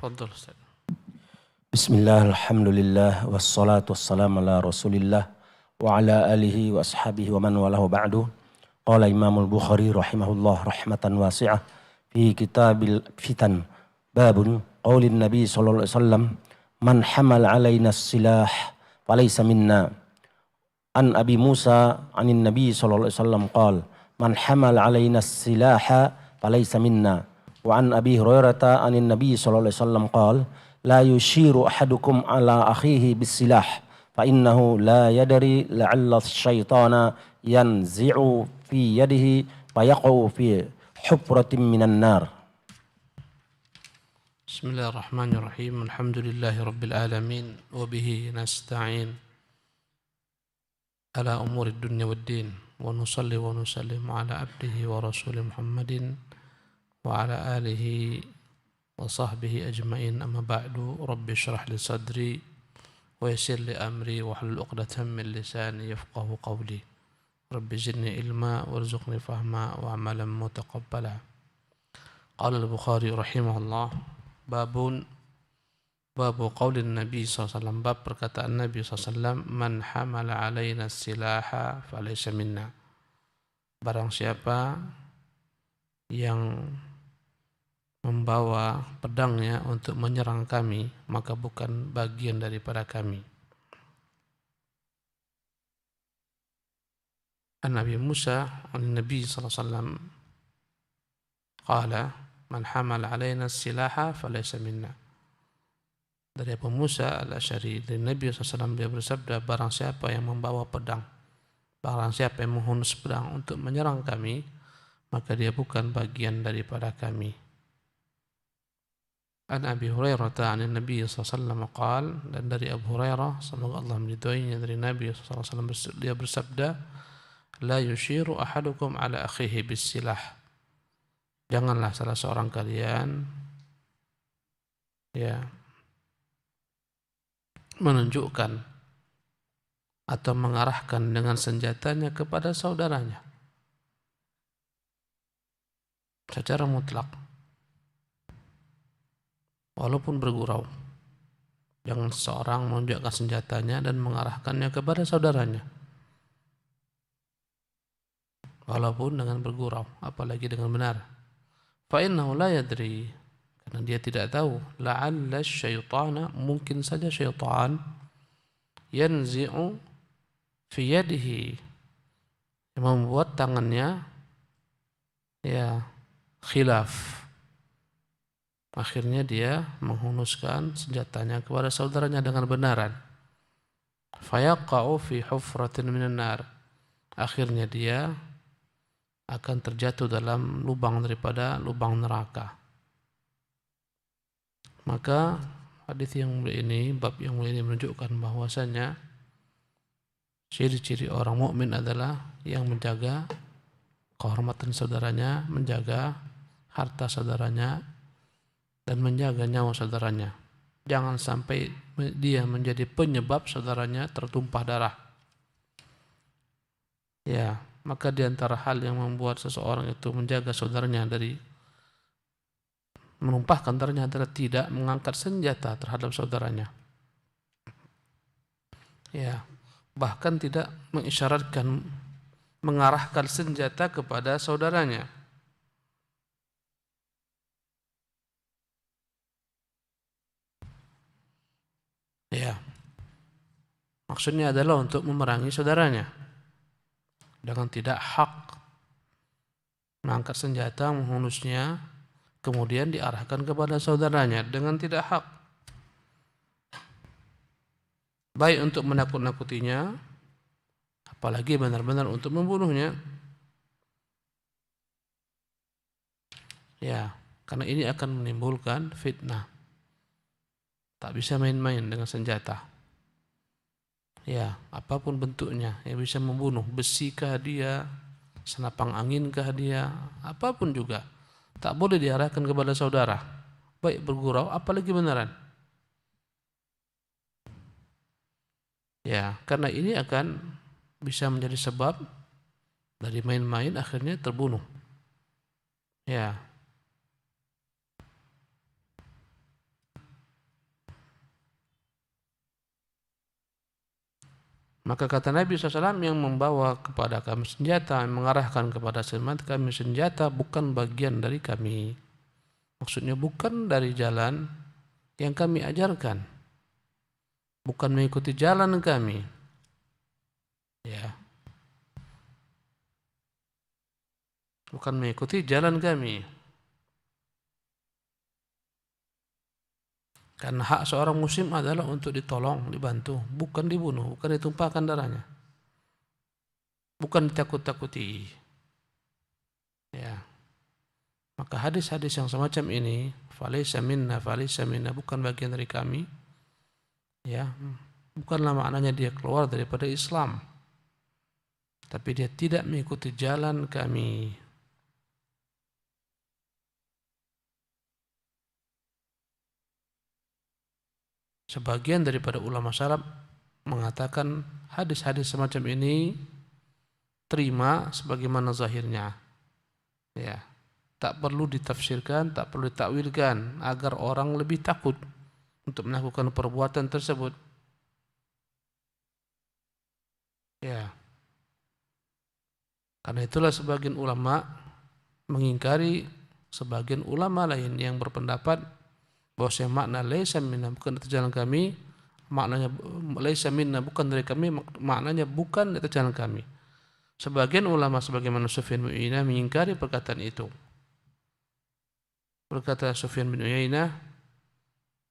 Tafadhal Ustaz. Bismillah, alhamdulillah, wassalatu wassalamu ala rasulillah wa ala alihi wa ashabihi wa man walahu ba'du. Qala Imamul Bukhari rahimahullah rahmatan wasi'ah fi kitabil fitan babun qaulin nabi sallallahu alaihi wasallam man hamal alaina silah falaysa minna. An Abi Musa anin nabi sallallahu alaihi wasallam qala man hamal alaina silaha falaysa minna. Wa an Abi Hurairah anin nabi sallallahu alaihi wasallam qala la yushiru ahadukum ala akhihi bisilah fa innahu la yadri la'alla syaitana yanzi'u fi yadihi fayaqau fi hufratin minan nar. Bismillahirrahmanirrahim. Alhamdulillahi rabbil alamin wa bihi nasta'in ala umuri dunya waddin wa nusalli wa nusallim ala abdihi wa rasulih Muhammadin wa ala alihi wa sahbihi ajma'in, amma ba'du. Rabbi syrah li sadri wa yassir li amri wa hlul 'uqdatam min lisani yafqahu qawli. Rabbi zidni ilma warzuqni fahma wa amalan mutaqabbala. Qala al-Bukhari rahimahullah, babu qaulin Nabi SAW, bab perkataan Nabi SAW, man hamala alaina silaha falaysa minna. Barang siapa yang membawa pedangnya untuk menyerang kami, maka bukan bagian daripada kami. An Nabi Musa an Nabi sallallahu alaihi wasallam qala man hamala alaina silaha falaysa minna. Dari Abu Musa al-Asy'ari, dari Nabi SAW, dia bersabda, barang siapa yang membawa pedang, barang siapa yang menghunus pedang untuk menyerang kami, maka dia bukan bagian daripada kami. An Abi Hurairah an Nabi SAW qala, dan dari Abu Hurairah, semoga Allah meridhoinya, dari Nabi SAW, dia bersabda, la yushiru ahadukum ala akhihi bisilah. Janganlah salah seorang kalian menunjukkan atau mengarahkan dengan senjatanya kepada saudaranya secara mutlak, walaupun bergurau. Jangan seseorang menunjukkan senjatanya dan mengarahkannya kepada saudaranya, walaupun dengan bergurau, apalagi dengan benar. Fa innahu la yadri, karena dia tidak tahu, la'alla syaitana, mungkin saja syaitan, yanzi'u fi yadihi, membuat tangannya khilaf. Akhirnya dia menghunuskan senjatanya kepada saudaranya dengan benaran. Fayaqa'u fi hufratin minan nar. Akhirnya dia akan terjatuh dalam lubang daripada lubang neraka. Maka hadis yang mulia ini, bab yang mulia ini menunjukkan bahwasanya ciri-ciri orang mukmin adalah yang menjaga kehormatan saudaranya, menjaga harta saudaranya, dan menjaga nyawa saudaranya. Jangan sampai dia menjadi penyebab saudaranya tertumpah darah. Maka di antara hal yang membuat seseorang itu menjaga saudaranya dari menumpahkan darahnya adalah tidak mengangkat senjata terhadap saudaranya. Bahkan tidak mengisyaratkan, mengarahkan senjata kepada saudaranya. Maksudnya adalah untuk memerangi saudaranya dengan tidak hak, mengangkat senjata, menghunusnya, kemudian diarahkan kepada saudaranya dengan tidak hak, baik untuk menakut-nakutinya, apalagi benar-benar untuk membunuhnya. Karena ini akan menimbulkan fitnah. Tak bisa main-main dengan senjata. Apapun bentuknya, yang bisa membunuh, besikah dia, senapang anginkah dia, apapun juga, tak boleh diarahkan kepada saudara, baik bergurau apalagi beneran. Karena ini akan bisa menjadi sebab dari main-main akhirnya terbunuh. Maka kata Nabi SAW, yang membawa kepada kami senjata, yang mengarahkan kepada semat kami senjata, bukan bagian dari kami. Maksudnya bukan dari jalan yang kami ajarkan, bukan mengikuti jalan kami. Ya, bukan mengikuti jalan kami. Karena hak seorang muslim adalah untuk ditolong, dibantu, bukan dibunuh, bukan ditumpahkan darahnya, bukan ditakut-takuti. Ya. Maka hadis-hadis yang semacam ini, falaysa minna, bukan bagian dari kami. Ya, bukanlah maknanya dia keluar daripada Islam, tapi dia tidak mengikuti jalan kami. Sebagian daripada ulama salaf mengatakan hadis-hadis semacam ini terima sebagaimana zahirnya. Ya, tak perlu ditafsirkan, tak perlu ditakwilkan agar orang lebih takut untuk melakukan perbuatan tersebut. Ya. Karena itulah sebagian ulama mengingkari sebagian ulama lain yang berpendapat bahwa makna laisa minna, bukan itu jalan kami, maknanya laisa minna, bukan dari kami, maknanya bukan itu jalan kami. Sebagian ulama sebagaimana Sufyan bin Uyainah mengingkari perkataan itu. Berkata Sufyan bin Uyainah,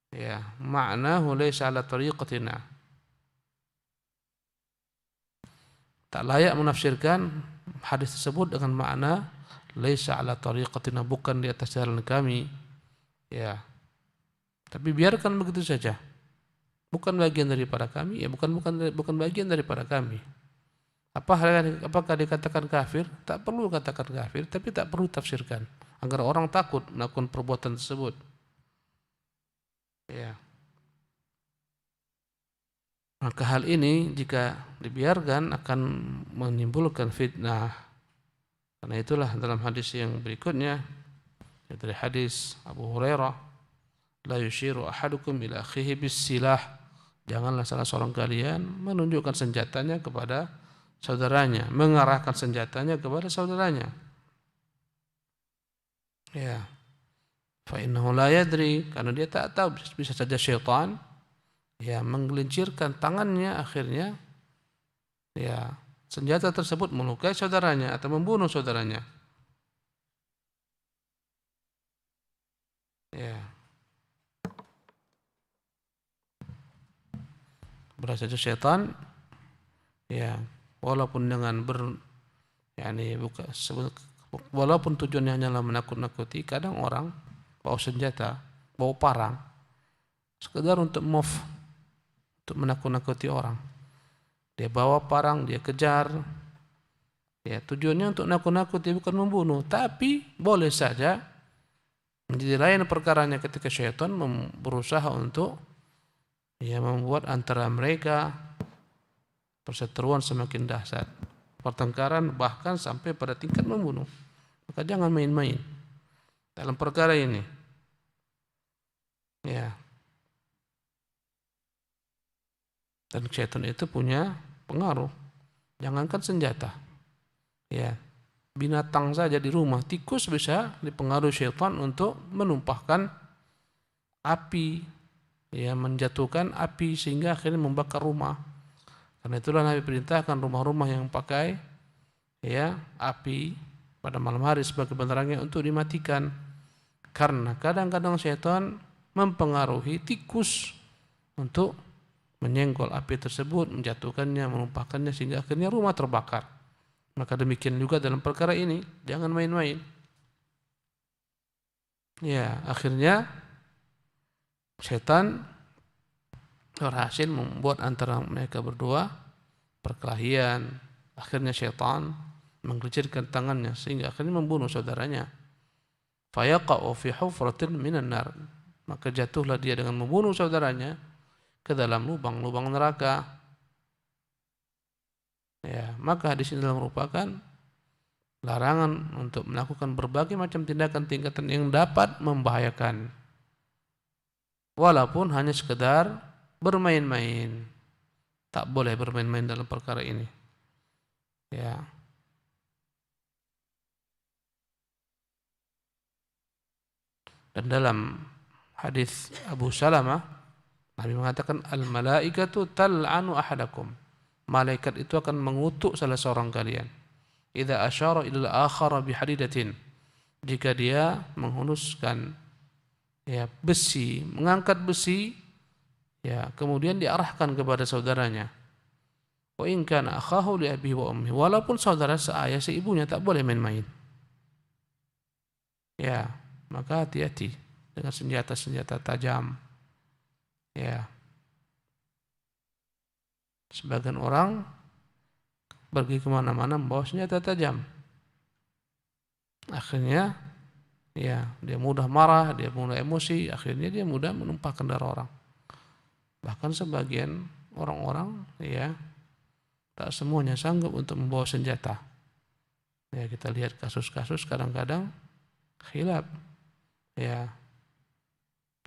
ya, ma'nahu laisa ala tariqatina. Tak layak menafsirkan hadis tersebut dengan makna laisa ala tariqatina, bukan di atas jalan kami. Ya. Tapi biarkan begitu saja. Bukan bagian daripada kami, ya bukan bagian daripada kami. Apakah dikatakan kafir? Tak perlu katakan kafir, tapi tak perlu tafsirkan agar orang takut melakukan perbuatan tersebut. Ya. Maka hal ini jika dibiarkan akan menimbulkan fitnah. Karena itulah dalam hadis yang berikutnya, dari hadis Abu Hurairah, la yushiru ahadukum ila akhihi bis-silah. Janganlah salah seorang kalian menunjukkan senjatanya kepada saudaranya, mengarahkan senjatanya kepada saudaranya. Ya. Fa innahu la yadri, karena dia tak tahu, bisa saja syaitan ya menggelincirkan tangannya, akhirnya ya senjata tersebut melukai saudaranya atau membunuh saudaranya. Ya. Berasa syaitan, ya, walaupun dengan walaupun tujuannya hanyalah menakut-nakuti, kadang orang bawa senjata, bawa parang, sekedar untuk untuk menakut-nakuti orang. Dia bawa parang, dia kejar, ya, tujuannya untuk nakut-nakuti, bukan membunuh. Tapi boleh saja menjadi lain perkaranya ketika syaitan berusaha untuk membuat antara mereka perseteruan semakin dahsyat, pertengkaran bahkan sampai pada tingkat membunuh. Maka jangan main-main dalam perkara ini. Ya. Dan syaitan itu punya pengaruh. Jangankan senjata. Ya. Binatang saja di rumah, tikus bisa dipengaruhi syaitan untuk menumpahkan api, ya, menjatuhkan api sehingga akhirnya membakar rumah. Karena itulah Nabi perintahkan rumah-rumah yang pakai api pada malam hari sebagai penerangnya untuk dimatikan. Karena kadang-kadang syaitan mempengaruhi tikus untuk menyenggol api tersebut, menjatuhkannya, menumpahkannya sehingga akhirnya rumah terbakar. Maka demikian juga dalam perkara ini, jangan main-main. Ya, akhirnya setan berhasil membuat antara mereka berdua perkelahian. Akhirnya setan menggelincirkan tangannya sehingga akhirnya membunuh saudaranya. Fayaqa'u fi hufratin minan nar. Maka jatuhlah dia dengan membunuh saudaranya ke dalam lubang-lubang neraka. Ya, maka hadis ini merupakan larangan untuk melakukan berbagai macam tindakan tingkatan yang dapat membahayakan. Walaupun hanya sekedar bermain-main, Tak boleh bermain-main dalam perkara ini. Ya. Dan dalam hadis Abu Salamah, Nabi mengatakan al-malaikatu tal'anu ahadakum. Malaikat itu akan mengutuk salah seorang kalian. Idza asyara ila al-akhara bihadidatin. Jika dia menghunuskan ya besi, mengangkat besi ya, kemudian diarahkan kepada saudaranya. Wa in kana akhahu li abihi wa ummihi. Walaupun saudara seayah seibunya, tak boleh main-main. Ya, maka hati-hati dengan senjata-senjata tajam. Ya. Sebagian orang pergi kemana-mana membawa senjata tajam. Akhirnya ya, dia mudah marah, dia mudah emosi, akhirnya dia mudah menumpahkan darah orang. Bahkan sebagian orang-orang ya, tak semuanya sanggup untuk membawa senjata. Ya, kita lihat kasus-kasus kadang-kadang khilaf. Ya,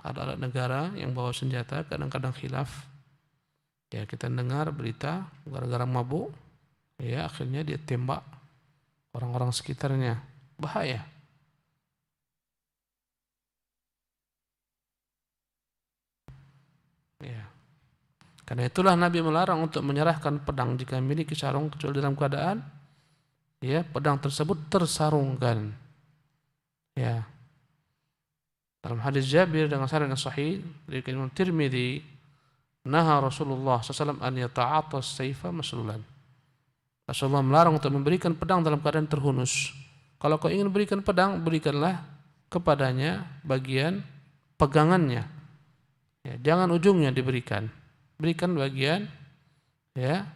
ada alat negara yang bawa senjata, kadang-kadang khilaf. Ya, kita dengar berita gara-gara mabuk, ya akhirnya dia tembak orang-orang sekitarnya. Bahaya. Ya. Karena itulah Nabi melarang untuk menyerahkan pedang jika memiliki sarung kecuali dalam keadaan ya pedang tersebut tersarungkan. Ya. Dalam hadis Jabir dengan sanad yang sahih dari Imam Tirmidzi, naha Rasulullah SAW an yata'atas sayfa maslulan. Rasulullah melarang untuk memberikan pedang dalam keadaan terhunus. Kalau kau ingin berikan pedang, berikanlah kepadanya bagian pegangannya. Ya, jangan ujungnya diberikan. Berikan bagian ya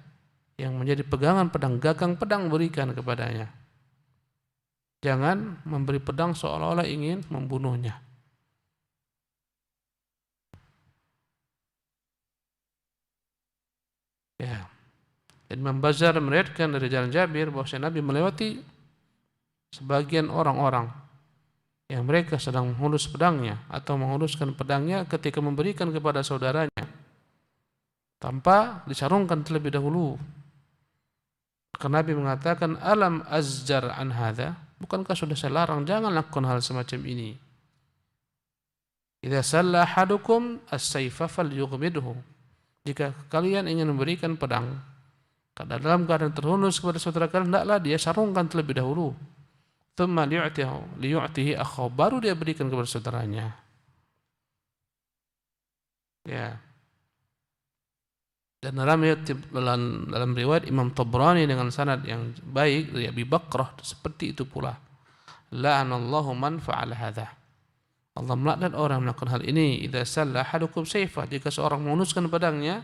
yang menjadi pegangan pedang, gagang pedang berikan kepadanya. Jangan memberi pedang seolah-olah ingin membunuhnya. Ya. Dan Imam Bazzar meriwayatkan dari jalan Jabir bahwa Nabi melewati sebagian orang-orang yang mereka sedang menghunus pedangnya atau menghunuskan pedangnya ketika memberikan kepada saudaranya tanpa disarungkan terlebih dahulu. Karena Nabi mengatakan alam azjar an hadza, bukankah sudah saya larang jangan lakukan hal semacam ini. Idza salla ahadukum as-sayfa falyughmidhu. Jika kalian ingin memberikan pedang dalam keadaan terhunus kepada saudara kalian, hendaklah dia sarungkan terlebih dahulu. Tsumma liyu'tihi akhahu, baru dia berikan kepada saudaranya. Ya. Dan dalam riwayat Imam Tabrani dengan sanad yang baik dari Abi Bakrah seperti itu pula. La'anallahu man fa'ala hadza. Allah melaknat orang yang melakukan hal ini. Idza salla ahadukum sayfa, jika seorang menghunuskan pedangnya,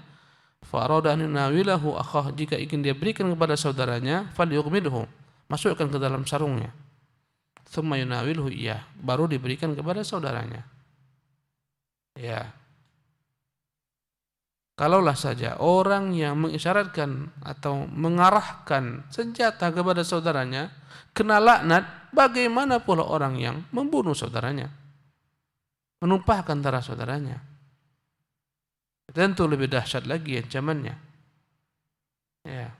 fa arada an yunawilahu akhah, jika ingin dia berikan kepada saudaranya, falyughmidhu, masukkan ke dalam sarungnya. Tsumma yunawilhu iya, baru diberikan kepada saudaranya. Ya. Kalaulah saja orang yang mengisyaratkan atau mengarahkan senjata kepada saudaranya kena laknat, bagaimana pula orang yang membunuh saudaranya, menumpahkan darah saudaranya? Tentu lebih dahsyat lagi ancamannya. Ya.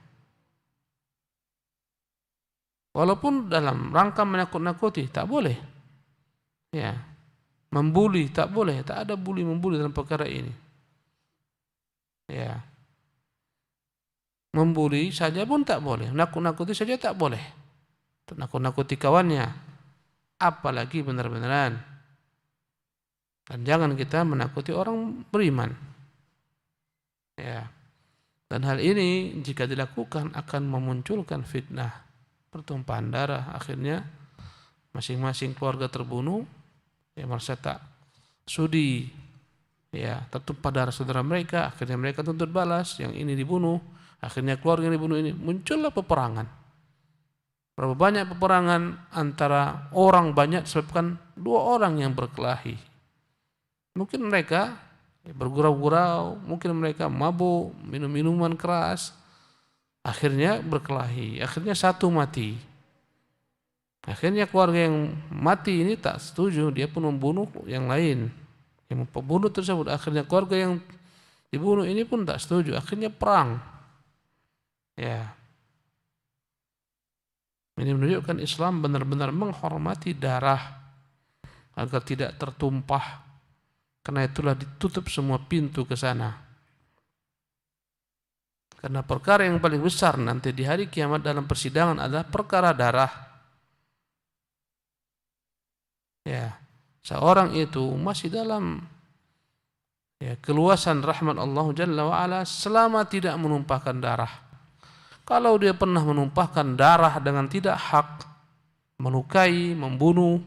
Walaupun dalam rangka menakut-nakuti, tak boleh. Ya. Membuli tak boleh, tak ada bully membuli dalam perkara ini. Ya. Membuli saja pun tak boleh, nakut-nakuti saja tak boleh. Nakut-nakuti kawannya, apalagi benar-benaran. Dan jangan kita menakuti orang beriman. Ya. Dan hal ini jika dilakukan akan memunculkan fitnah, pertumpahan darah, akhirnya masing-masing keluarga terbunuh, ya merasa tak sudi, ya tertumpah darah saudara mereka, akhirnya mereka tuntut balas, yang ini dibunuh, akhirnya keluarga yang dibunuh ini, muncullah peperangan. Berapa banyak peperangan antara orang banyak disebabkan dua orang yang berkelahi. Mungkin mereka bergurau-gurau, mungkin mereka mabuk, minum minuman keras, akhirnya berkelahi, akhirnya satu mati. Akhirnya keluarga yang mati ini tak setuju, dia pun membunuh yang lain, yang pembunuh tersebut. Akhirnya keluarga yang Dibunuh ini pun tak setuju, akhirnya perang. Ya. Ini menunjukkan Islam benar-benar menghormati darah agar tidak tertumpah. Karena itulah ditutup semua pintu ke sana. Karena perkara yang paling besar nanti di hari kiamat dalam persidangan adalah perkara darah. Ya, seorang itu masih dalam keluasan rahmat Allah Jalla wa'ala selama tidak menumpahkan darah. Kalau dia pernah menumpahkan darah dengan tidak hak, melukai, membunuh,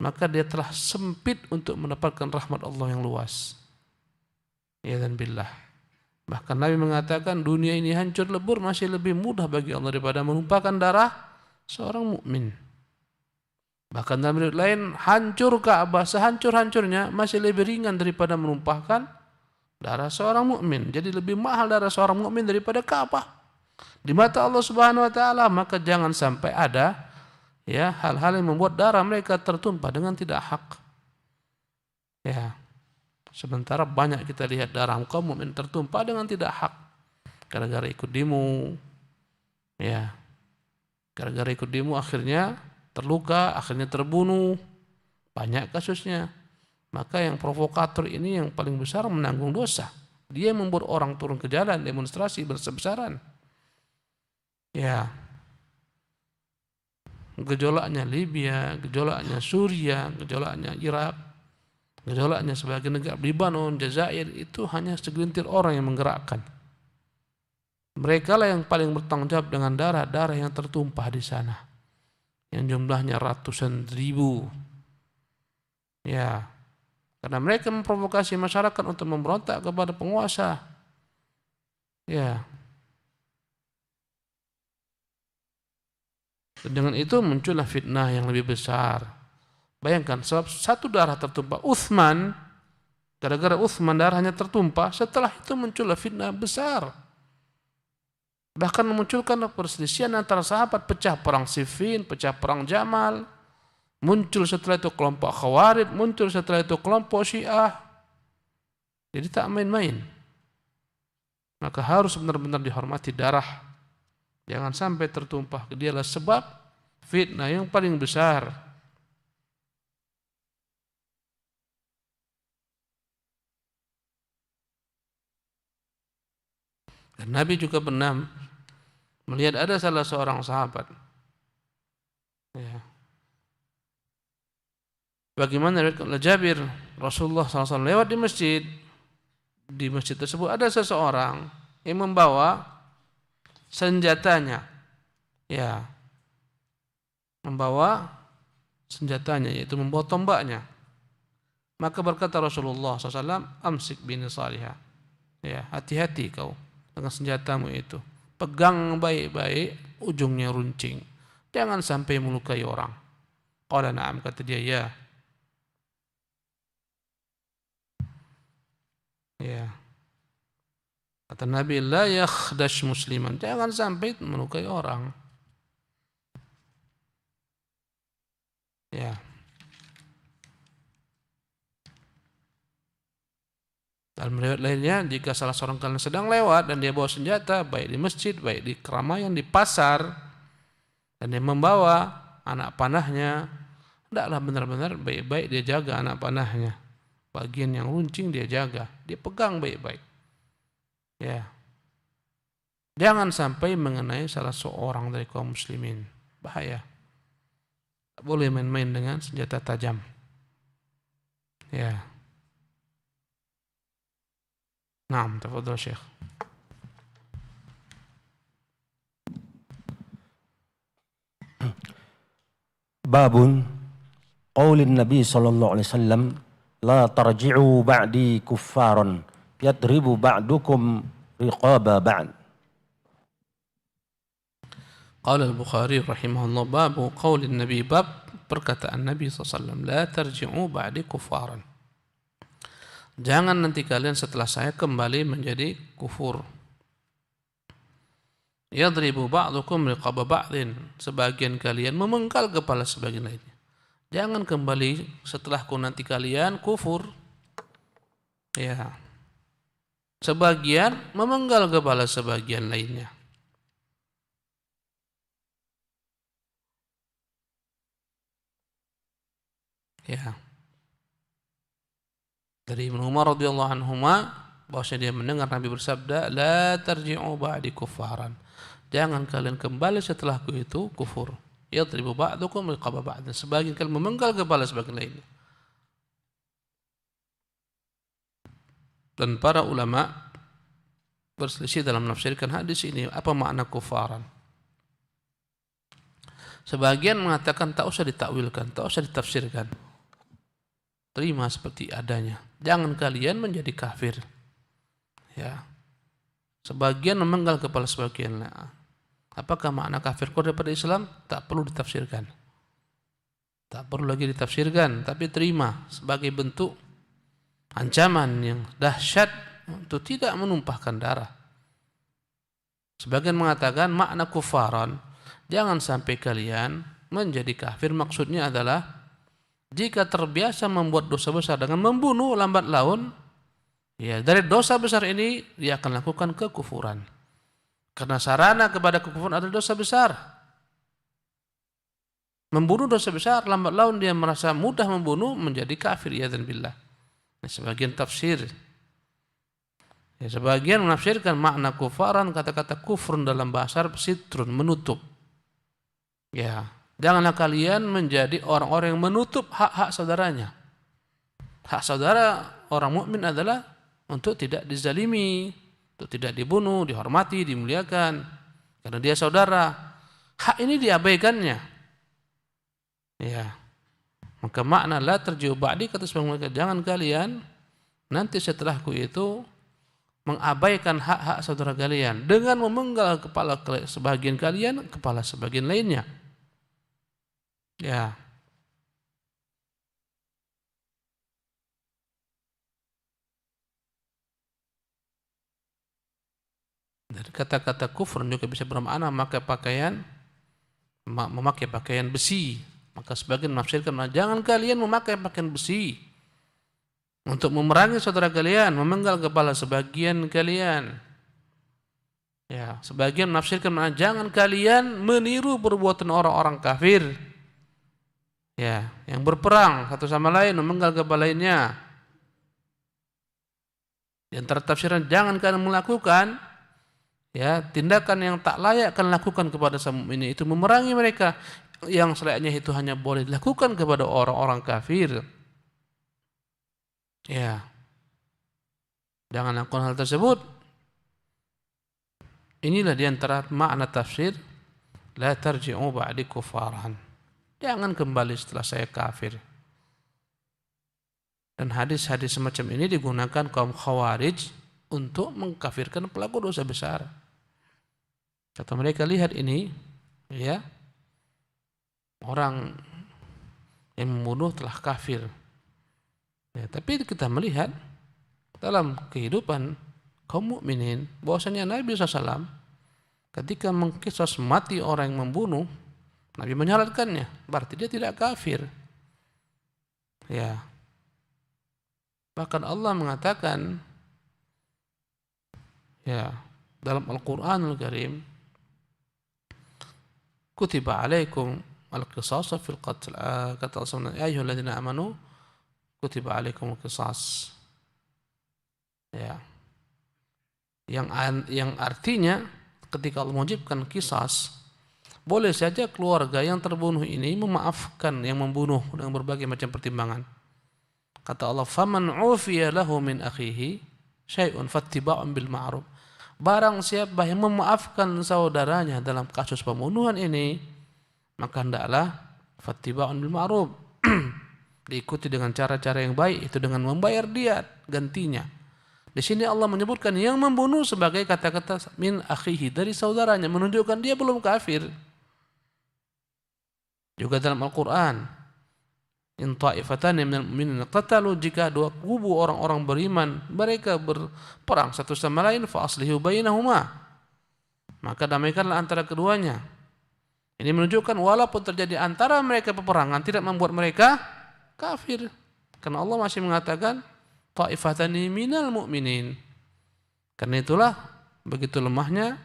maka dia telah sempit untuk mendapatkan rahmat Allah yang luas. Ya dan billah. Bahkan Nabi mengatakan dunia ini hancur lebur masih lebih mudah bagi Allah daripada menumpahkan darah seorang mukmin. Bahkan dalam riwayat lain, hancur Ka'bah sehancur-hancurnya masih lebih ringan daripada menumpahkan darah seorang mukmin. Jadi lebih mahal darah seorang mukmin daripada Ka'bah di mata Allah Subhanahu wa taala. Maka jangan sampai ada hal-hal yang membuat darah mereka tertumpah dengan tidak hak. Ya. Sementara banyak kita lihat darah kaum mukmin tertumpah dengan tidak hak. Gara-gara ikut demo. Ya. Gara-gara ikut demo akhirnya terluka, akhirnya terbunuh. Banyak kasusnya. Maka yang provokator ini yang paling besar menanggung dosa. Dia membuat orang turun ke jalan, demonstrasi besar-besaran. Ya. Gejolaknya Libya, gejolaknya Suriah, gejolaknya Irak, gejolaknya sebagai negara Lebanon, Jazair, itu hanya segelintir orang yang menggerakkan. Mereka lah yang paling bertanggung jawab dengan darah-darah yang tertumpah di sana, yang jumlahnya ratusan ribu. Ya, karena mereka memprovokasi masyarakat untuk memberontak kepada penguasa. Ya. Dengan itu muncullah fitnah yang lebih besar. Bayangkan, sebab satu darah tertumpah Utsman, gara-gara Utsman darahnya tertumpah, setelah itu muncullah fitnah besar. Bahkan memunculkan perselisihan antara sahabat, pecah perang Siffin, pecah perang Jamal. Muncul setelah itu kelompok Khawarij, muncul setelah itu kelompok Syiah. Jadi tak main-main. Maka harus benar-benar dihormati darah. Jangan sampai tertumpah. Dialah sebab fitnah yang paling besar. Dan Nabi juga pernah melihat ada salah seorang sahabat. Ya. Bagaimana riwayat Jabir, Rasulullah SAW lewat di masjid. Di masjid tersebut ada seseorang yang membawa senjatanya, membawa senjatanya, yaitu membawa tombaknya. Maka berkata Rasulullah SAW, amsik bini salihah, hati-hati kau dengan senjatamu itu, pegang baik-baik, ujungnya runcing, jangan sampai melukai orang. Qala na'am, kata dia, ya. Kata Nabi, la yakhdash musliman, jangan sampai melukai orang. Ya. Dalam riwayat lainnya, jika salah seorang kalian sedang lewat dan dia bawa senjata, baik di masjid, baik di keramaian, di pasar, dan dia membawa anak panahnya, hendaklah benar-benar baik-baik dia jaga anak panahnya. Bagian yang runcing dia jaga, dia pegang baik-baik. Ya, jangan sampai mengenai salah seorang dari kaum muslimin, bahaya. Tak boleh main-main dengan senjata tajam. Ya. Naam, tafadhal Syekh. Babun qaulin Nabi sallallahu alaihi wasallam la tarji'u ba'di kuffaran yadribu ba'dukum riqaba ba'd. Qala al-Bukhari rahimahullah, babu qaulin Nabi, bab perkataan Nabi SAW, la tarji'u ba'di kuffaran, jangan nanti kalian setelah saya kembali menjadi kufur. Yadribu ba'dukum riqaba ba'din, sebagian kalian memenggal kepala sebagian lainnya. Jangan kembali setelahku nanti kalian kufur. Ya. sebagian memenggal kepala sebagian lainnya. Ya. Dari Ibnu Umar radhiyallahu anhuma bahwasanya dia mendengar Nabi bersabda, "La tarji'u ba'di kuffaran." Jangan kalian kembali setelahku itu kufur. Yadribu ba'dukum riqaba ba'd. Sebagian kalian memenggal kepala sebagian lainnya. Dan para ulama berselisih dalam menafsirkan hadis ini, apa makna kufaran. Sebagian mengatakan tak usah ditakwilkan, tak usah ditafsirkan. Terima seperti adanya. Jangan kalian menjadi kafir. Ya. Sebagian memenggal kepala sebagian. Apakah makna kafir keluar daripada Islam? Tak perlu ditafsirkan. Tak perlu lagi ditafsirkan, tapi terima sebagai bentuk ancaman yang dahsyat untuk tidak menumpahkan darah. Sebagian mengatakan makna kufaran, jangan sampai kalian menjadi kafir. Maksudnya adalah jika terbiasa membuat dosa besar dengan membunuh, lambat laun, ya dari dosa besar ini dia akan lakukan kekufuran. Karena sarana kepada kekufuran adalah dosa besar. Membunuh dosa besar, lambat laun dia merasa mudah membunuh, menjadi kafir. Ya'dzan billah. Nah, sebagian tafsir. Ya, sebagian menafsirkan makna kufaran, kata-kata kufrun dalam bahasa Arab sitrun, menutup. Ya. Janganlah kalian menjadi orang-orang yang menutup hak-hak saudaranya. Hak saudara orang mukmin adalah untuk tidak dizalimi, untuk tidak dibunuh, dihormati, dimuliakan. Karena dia saudara. Hak ini diabaikannya. Ya. Maka makna la tarji'u ba'di, kata sebagian mereka, jangan kalian nanti setelahku itu mengabaikan hak-hak saudara kalian dengan memenggal kepala sebagian kalian, kepala sebagian lainnya. Ya. Dari kata-kata kufur juga bisa bermakna memakai pakaian besi. Maka sebagian menafsirkan, jangan kalian memakai pakaian besi untuk memerangi saudara kalian, memenggal kepala sebagian kalian. Ya, sebagian menafsirkan, jangan kalian meniru perbuatan orang-orang kafir. Ya, yang berperang satu sama lain, memenggal kepala lainnya. Di antara tafsiran, jangan kalian melakukan ya tindakan yang tak layak kalian lakukan kepada sesama mukmin, itu memerangi mereka. Yang selayaknya itu hanya boleh dilakukan kepada orang-orang kafir. Ya, jangan lakukan hal tersebut. Inilah di antara makna tafsir la tarji'u ba'di kufaran. Jangan kembali setelah saya kafir. Dan hadis-hadis semacam ini digunakan kaum khawarij untuk mengkafirkan pelaku dosa besar. Kata mereka, lihat ini, ya, orang yang membunuh telah kafir. Ya, tapi kita melihat dalam kehidupan kaum mukminin bahwasanya Nabi SAW ketika mengqisas mati orang yang membunuh, Nabi menyalatkannya, berarti dia tidak kafir. Ya. Bahkan Allah mengatakan ya dalam Al-Qur'anul Karim, kutiba alaikum al-qisas fil qatl. Kata Allah, ya ayyuhalladzina amanu kutiba alaikum al-qisas. Ya. Yang artinya ketika Allah mewajibkan qisas, boleh saja keluarga yang terbunuh ini memaafkan yang membunuh dengan berbagai macam pertimbangan. Kata Allah, faman ufiya lahu min akhihi syai'un fattiba'un bil ma'ruf. Barang siapa yang memaafkan saudaranya dalam kasus pembunuhan ini, maka hendaklah fattiba'un bil ma'ruf, diikuti dengan cara-cara yang baik, itu dengan membayar diat gantinya. Di sini Allah menyebutkan yang membunuh sebagai kata-kata min akhihi, dari saudaranya, menunjukkan dia belum kafir. Juga dalam Al-Qur'an, in ta'ifatani minal mu'minin iqtatalu, jika dua kubu orang-orang beriman mereka berperang satu sama lain, fa aslihu bainahuma, maka damaikanlah antara keduanya. Ini menunjukkan walaupun terjadi antara mereka peperangan tidak membuat mereka kafir, karena Allah masih mengatakan ta'ifatani minal mu'minin, Karena itulah begitu lemahnya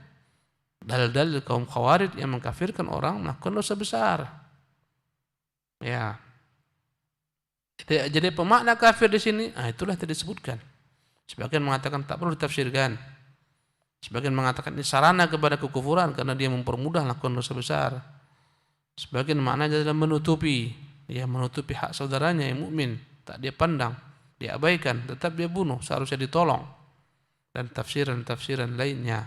dalil-dalil kaum Khawarij yang mengkafirkan orang melakukan dosa besar. Ya. Jadi pemakna kafir di sini, itulah yang disebutkan. Sebagian mengatakan tak perlu ditafsirkan. Sebagian mengatakan ini sarana kepada kekufuran karena dia mempermudah melakukan dosa besar. Sebagian maknanya adalah menutupi hak saudaranya yang mukmin, tak dia pandang, dia abaikan, tetap dia bunuh, seharusnya ditolong. Dan tafsiran-tafsiran lainnya.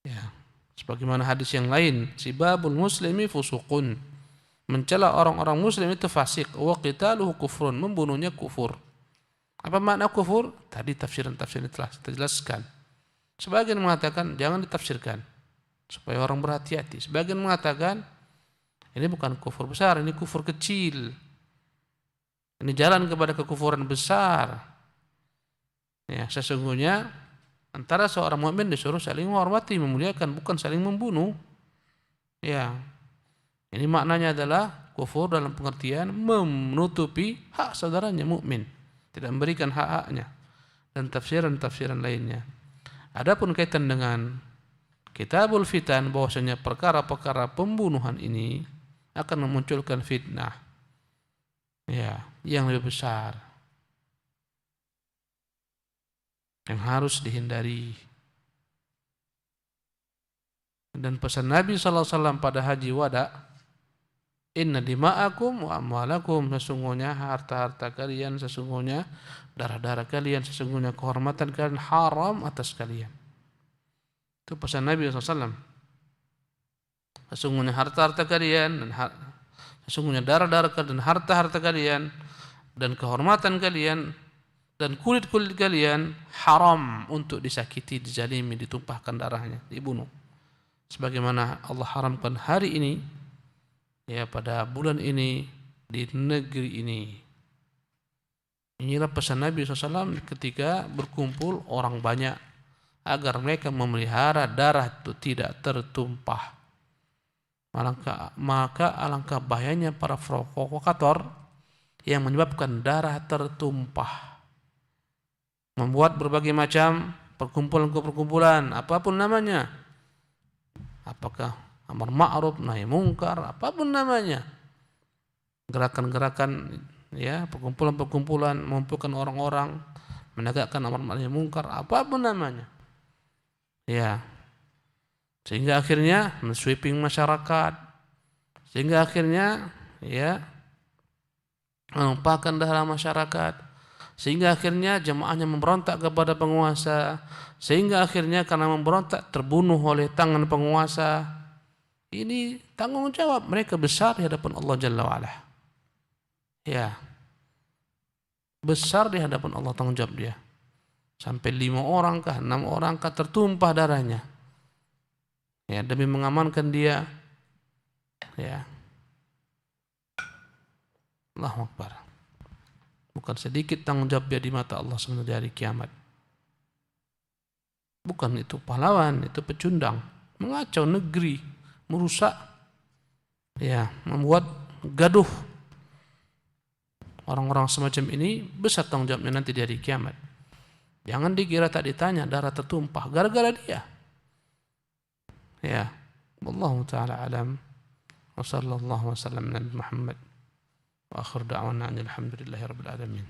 Ya, sebagaimana hadis yang lain, sibabul muslimi fusuqun. Mencela orang-orang muslim itu fasik, wa qitaluhu kufrun, membunuhnya kufur. Apa makna kufur? Tadi tafsiran-tafsiran telah kita jelaskan. Sebagian mengatakan jangan ditafsirkan supaya orang berhati-hati. Sebagian mengatakan ini bukan kufur besar, ini kufur kecil. Ini jalan kepada kekufuran besar. Ya, sesungguhnya antara seorang mukmin disuruh saling menghormati, memuliakan, bukan saling membunuh. Ya. Ini maknanya adalah kufur dalam pengertian menutupi hak saudaranya mukmin, tidak memberikan hak-haknya, dan tafsiran-tafsiran lainnya. Adapun kaitan dengan Kitabul Fitan, bahwasanya perkara-perkara pembunuhan ini akan memunculkan fitnah, ya, yang lebih besar, yang harus dihindari. Dan pesan Nabi SAW pada haji wada, inna dima'akum wa amwalakum, sesungguhnya harta-harta kalian, sesungguhnya darah-darah kalian, sesungguhnya kehormatan kalian haram atas kalian. Itu pesan Nabi SAW. Sesungguhnya harta-harta kalian dan sesungguhnya darah-darah kalian dan harta-harta kalian dan kehormatan kalian dan kulit-kulit kalian haram untuk disakiti, dizalimi, ditumpahkan darahnya, dibunuh. Sebagaimana Allah haramkan hari ini, ya, pada bulan ini, di negeri ini. Inilah pesan Nabi SAW ketika berkumpul orang banyak, agar mereka memelihara darah itu tidak tertumpah. Maka alangkah bahayanya para provokator yang menyebabkan darah tertumpah, membuat berbagai macam perkumpulan-perkumpulan, apapun namanya, apakah amar ma'ruf, nahi mungkar, apapun namanya, gerakan-gerakan, ya, perkumpulan-perkumpulan mengumpulkan orang-orang menegakkan amar ma'ruf nahi mungkar, apapun namanya, ya, sehingga akhirnya men-sweeping masyarakat, sehingga akhirnya, ya, menumpahkan darah masyarakat, sehingga akhirnya jemaahnya memberontak kepada penguasa, sehingga akhirnya karena memberontak terbunuh oleh tangan penguasa. Ini tanggung jawab mereka besar di hadapan Allah Jalla wa'ala. Ya, besar di hadapan Allah tanggung jawab dia. Sampai 5 orang kah, 6 orang kah tertumpah darahnya, ya, demi mengamankan dia. Ya, Allahu Akbar. Bukan sedikit tanggung jawab dia di mata Allah SWT di hari kiamat. Bukan itu pahlawan, itu pecundang, mengacau negeri, merusak, ya, membuat gaduh. Orang-orang semacam ini besar tanggung jawabnya nanti di hari kiamat. Jangan dikira tak ditanya, darah tertumpah gara-gara dia. Ya, wallahu taala alam. Wa sallallahu wasallam Nabi Muhammad wa akhir da'wana alhamdulillahi rabbil alamin.